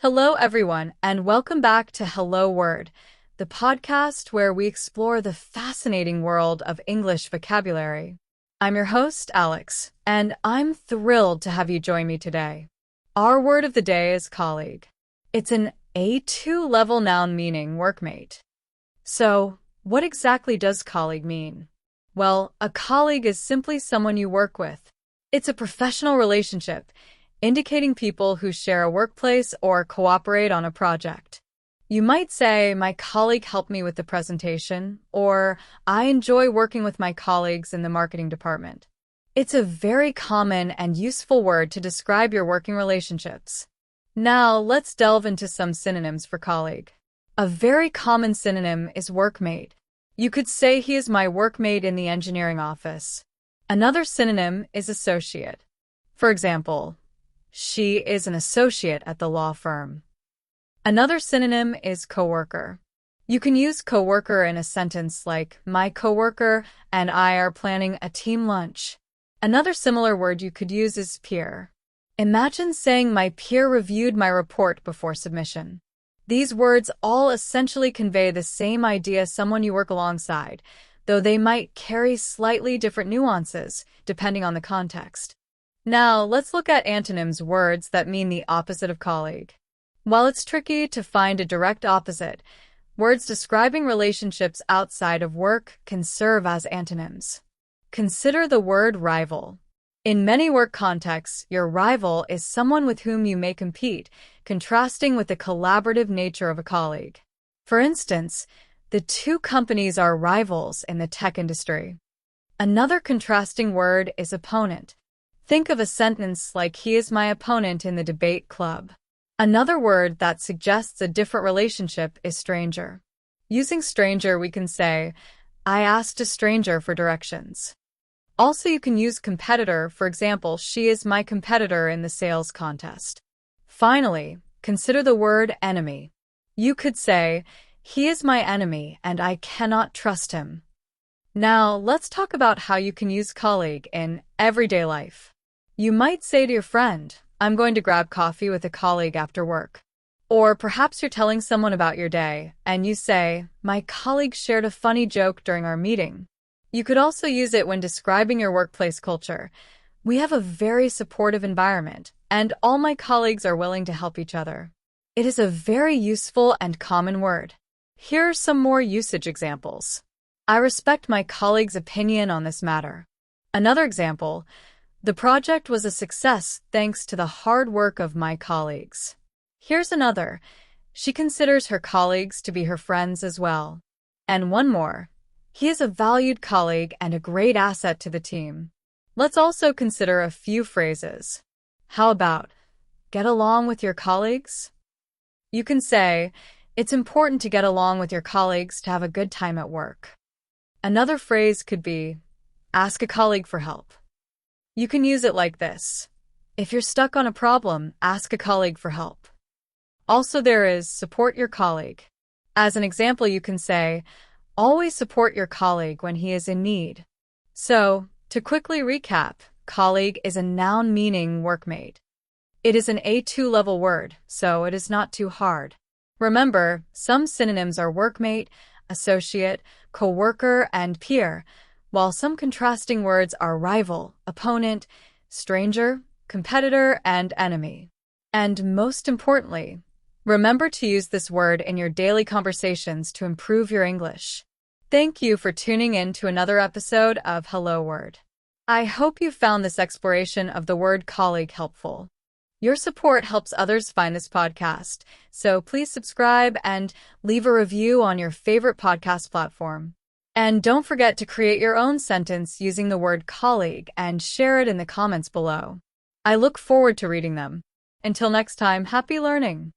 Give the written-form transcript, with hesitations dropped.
Hello, everyone, and welcome back to Hello Word, the podcast where we explore the fascinating world of English vocabulary. I'm your host, Alex, and I'm thrilled to have you join me today. Our word of the day is colleague. It's an A2 level noun meaning workmate. So, what exactly does colleague mean? Well, a colleague is simply someone you work with. It's a professional relationship, indicating people who share a workplace or cooperate on a project. You might say, my colleague helped me with the presentation, or I enjoy working with my colleagues in the marketing department. It's a very common and useful word to describe your working relationships. Now, let's delve into some synonyms for colleague. A very common synonym is workmate. You could say he is my workmate in the engineering office. Another synonym is associate. For example, she is an associate at the law firm. Another synonym is coworker. You can use coworker in a sentence like, my coworker and I are planning a team lunch. Another similar word you could use is peer. Imagine saying my peer reviewed my report before submission. These words all essentially convey the same idea, someone you work alongside, though they might carry slightly different nuances depending on the context. Now, let's look at antonyms, words that mean the opposite of colleague. While it's tricky to find a direct opposite, words describing relationships outside of work can serve as antonyms. Consider the word rival. In many work contexts, your rival is someone with whom you may compete, contrasting with the collaborative nature of a colleague. For instance, the two companies are rivals in the tech industry. Another contrasting word is opponent. Think of a sentence like, he is my opponent in the debate club. Another word that suggests a different relationship is stranger. Using stranger, we can say, I asked a stranger for directions. Also, you can use competitor. For example, she is my competitor in the sales contest. Finally, consider the word enemy. You could say, he is my enemy and I cannot trust him. Now, let's talk about how you can use colleague in everyday life. You might say to your friend, I'm going to grab coffee with a colleague after work. Or perhaps you're telling someone about your day, and you say, my colleague shared a funny joke during our meeting. You could also use it when describing your workplace culture. We have a very supportive environment, and all my colleagues are willing to help each other. It is a very useful and common word. Here are some more usage examples. I respect my colleague's opinion on this matter. Another example, the project was a success thanks to the hard work of my colleagues. Here's another. She considers her colleagues to be her friends as well. And one more. He is a valued colleague and a great asset to the team. Let's also consider a few phrases. How about, get along with your colleagues? You can say, it's important to get along with your colleagues to have a good time at work. Another phrase could be, ask a colleague for help. You can use it like this. If you're stuck on a problem, ask a colleague for help. Also, there is support your colleague. As an example, you can say, always support your colleague when he is in need. So, to quickly recap, colleague is a noun meaning workmate. It is an A2 level word, so it is not too hard. Remember, some synonyms are workmate, associate, coworker, and peer, while some contrasting words are rival, opponent, stranger, competitor, and enemy. And most importantly, remember to use this word in your daily conversations to improve your English. Thank you for tuning in to another episode of Hello Word. I hope you found this exploration of the word colleague helpful. Your support helps others find this podcast, so please subscribe and leave a review on your favorite podcast platform. And don't forget to create your own sentence using the word colleague and share it in the comments below. I look forward to reading them. Until next time, happy learning!